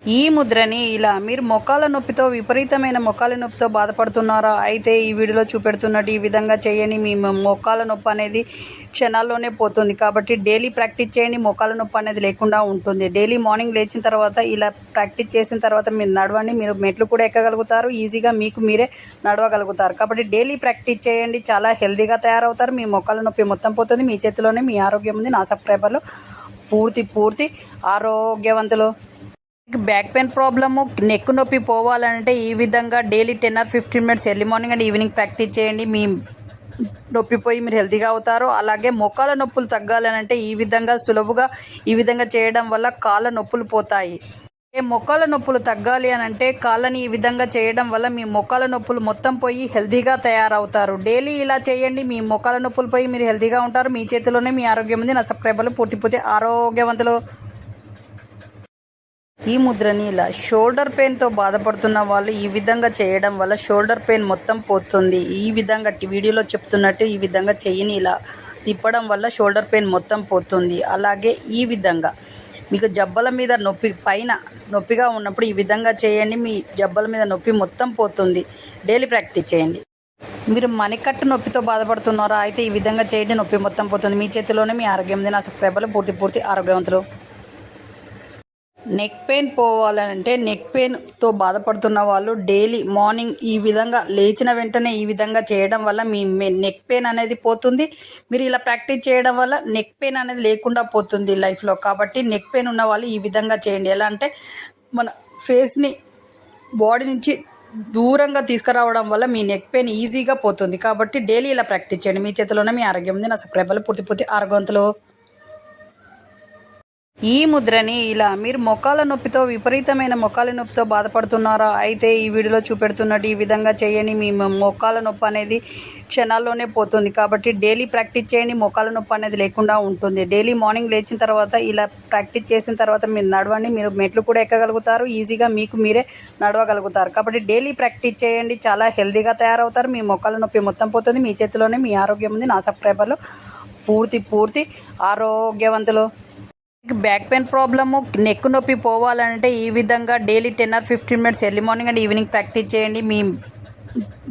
ఈ ముద్రని ఇలా మీరు మోకాళ్ళ నొప్పితో విపరీతమైన మోకాళ్ళ నొప్పితో బాధపడుతున్నారా? అయితే ఈ వీడియోలో చూపెడుతున్నట్టు ఈ విధంగా చేయండి. మీ మోకాళ్ళ నొప్పి అనేది క్షణాల్లోనే పోతుంది. కాబట్టి డైలీ ప్రాక్టీస్ చేయండి. మోకాళ్ళ నొప్పి అనేది లేకుండా ఉంటుంది. డైలీ మార్నింగ్ లేచిన తర్వాత ఇలా ప్రాక్టీస్ చేసిన తర్వాత మీరు నడవండి. మీరు మెట్లు కూడా ఎక్కగలుగుతారు. ఈజీగా మీకు మీరే నడవగలుగుతారు. కాబట్టి డైలీ ప్రాక్టీస్ చేయండి. చాలా హెల్తీగా తయారవుతారు. మీ మోకాళ్ళ నొప్పి మొత్తం పోతుంది. మీ చేతిలోనే మీ ఆరోగ్యం ఉంది. నా సబ్స్క్రైబర్లు పూర్తి ఆరోగ్యవంతులు. బ్యాక్ పెయిన్ ప్రాబ్లము, నెక్ నొప్పి పోవాలంటే ఈ విధంగా daily 10 or 15 minutes early morning and evening practice చేయండి. మీ నొప్పి పోయి మీరు హెల్తీగా అవుతారు. అలాగే మోకాళ్ళ నొప్పులు తగ్గాలంటే ఈ విధంగా సులువుగా ఈ విధంగా చేయడం వల్ల కాళ్ళ నొప్పులు పోతాయి. మోకాళ్ళ నొప్పులు తగ్గాలి అని అంటే కాళ్ళని ఈ విధంగా చేయడం వల్ల మీ మోకాళ్ళ నొప్పులు మొత్తం పోయి హెల్తీగా తయారవుతారు. డైలీ ఇలా చేయండి. మీ మోకాళ్ళ నొప్పులు పోయి మీరు హెల్తీగా ఉంటారు. మీ చేతిలోనే మీ ఆరోగ్యం ఉంది. నా సబ్స్క్రైబర్లు పూర్తి ఆరోగ్యవంతులు. ఈ ముద్రని ఇలా షోల్డర్ పెయిన్తో బాధపడుతున్న వాళ్ళు ఈ విధంగా చేయడం వల్ల షోల్డర్ పెయిన్ మొత్తం పోతుంది. ఈ విధంగా వీడియోలో చెప్తున్నట్టు ఈ విధంగా చెయ్యిని ఇలా తిప్పడం వల్ల షోల్డర్ పెయిన్ మొత్తం పోతుంది. అలాగే ఈ విధంగా మీకు జబ్బల మీద పైన నొప్పిగా ఉన్నప్పుడు ఈ విధంగా చేయండి. మీ జబ్బల మీద నొప్పి మొత్తం పోతుంది. డైలీ ప్రాక్టీస్ చేయండి. మీరు మణికట్టు నొప్పితో బాధపడుతున్నారా? అయితే ఈ విధంగా చేయండి. నొప్పి మొత్తం పోతుంది. మీ చేతిలోనే మీ ఆరోగ్యం ఉంది. నా సబ్స్క్రైబర్లు పూర్తి ఆరోగ్యవంతులు. నెక్ పెయిన్ పోవాలంటే నెక్ పెయిన్తో బాధపడుతున్న వాళ్ళు డైలీ మార్నింగ్ ఈ విధంగా లేచిన వెంటనే ఈ విధంగా చేయడం వల్ల మీ నెక్ పెయిన్ అనేది పోతుంది. మీరు ఇలా ప్రాక్టీస్ చేయడం వల్ల నెక్ పెయిన్ అనేది లేకుండా పోతుంది లైఫ్లో. కాబట్టి నెక్ పెయిన్ ఉన్న వాళ్ళు ఈ విధంగా చేయండి. ఎలా అంటే మన ఫేస్ని బాడీ నుంచి దూరంగా తీసుకురావడం వల్ల మీ నెక్ పెయిన్ ఈజీగా పోతుంది. కాబట్టి డైలీ ఇలా ప్రాక్టీస్ చేయండి. మీ చేతిలోనే మీ ఆరోగ్యం ఉంది. నా సబ్స్క్రైబర్లు పూర్తి ఆరోగ్యవంతులు. ఈ ముద్రని ఇలా మీరు మోకాళ్ళ నొప్పితో విపరీతమైన మోకాళ్ళ నొప్పితో బాధపడుతున్నారా? అయితే ఈ వీడియోలో చూపెడుతున్నట్టు ఈ విధంగా చేయండి. మీ మోకాళ్ళ నొప్పి అనేది క్షణాల్లోనే పోతుంది. కాబట్టి డైలీ ప్రాక్టీస్ చేయండి. మోకాళ్ళ నొప్పి అనేది లేకుండా ఉంటుంది. డైలీ మార్నింగ్ లేచిన తర్వాత ఇలా ప్రాక్టీస్ చేసిన తర్వాత మీరు నడవండి. మీరు మెట్లు కూడా ఎక్కగలుగుతారు. ఈజీగా మీకు మీరే నడవగలుగుతారు. కాబట్టి డైలీ ప్రాక్టీస్ చేయండి. చాలా హెల్తీగా తయారవుతారు. మీ మోకాళ్ళ నొప్పి మొత్తం పోతుంది. మీ చేతిలోనే మీ ఆరోగ్యం ఉంది. నా సబ్స్క్రైబర్లు పూర్తి ఆరోగ్యవంతులు. బ్యాక్ పెయిన్ ప్రాబ్లము, నెక్ నొప్పి పోవాలంటే ఈ విధంగా daily 10 or 15 minutes early morning and evening practice చేయండి. మీ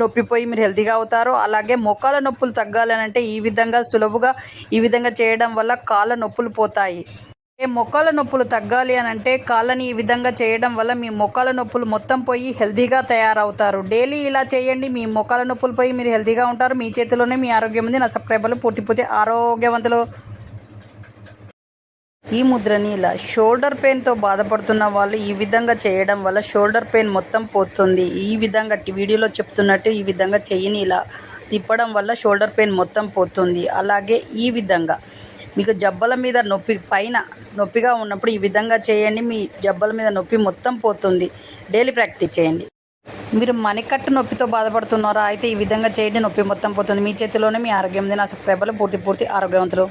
నొప్పి పోయి మీరు హెల్తీగా అవుతారు. అలాగే మోకాళ్ళ నొప్పులు తగ్గాలంటే ఈ విధంగా సులువుగా ఈ విధంగా చేయడం వల్ల కాళ్ళ నొప్పులు పోతాయి. మోకాళ్ళ నొప్పులు తగ్గాలి అని అంటే కాళ్ళని ఈ విధంగా చేయడం వల్ల మీ మోకాళ్ళ నొప్పులు మొత్తం పోయి హెల్తీగా తయారవుతారు. డైలీ ఇలా చేయండి. మీ మోకాళ్ళ నొప్పులు పోయి మీరు హెల్తీగా ఉంటారు. మీ చేతిలోనే మీ ఆరోగ్యం ఉంది. నా సబ్స్క్రైబర్లు పూర్తి ఆరోగ్యవంతులు. ఈ ముద్రని ఇలా షోల్డర్ పెయిన్తో బాధపడుతున్న వాళ్ళు ఈ విధంగా చేయడం వల్ల షోల్డర్ పెయిన్ మొత్తం పోతుంది. ఈ విధంగా వీడియోలో చెప్తున్నట్టు ఈ విధంగా చెయ్యిని ఇలా తిప్పడం వల్ల షోల్డర్ పెయిన్ మొత్తం పోతుంది. అలాగే ఈ విధంగా మీకు జబ్బల మీద పైన నొప్పిగా ఉన్నప్పుడు ఈ విధంగా చేయండి. మీ జబ్బల మీద నొప్పి మొత్తం పోతుంది. డైలీ ప్రాక్టీస్ చేయండి. మీరు మణికట్టు నొప్పితో బాధపడుతున్నారా? అయితే ఈ విధంగా చేయండి. నొప్పి మొత్తం పోతుంది. మీ చేతిలోనే మీ ఆరోగ్యం ఉంది. నా సబ్స్క్రైబర్లు పూర్తి ఆరోగ్యవంతులు.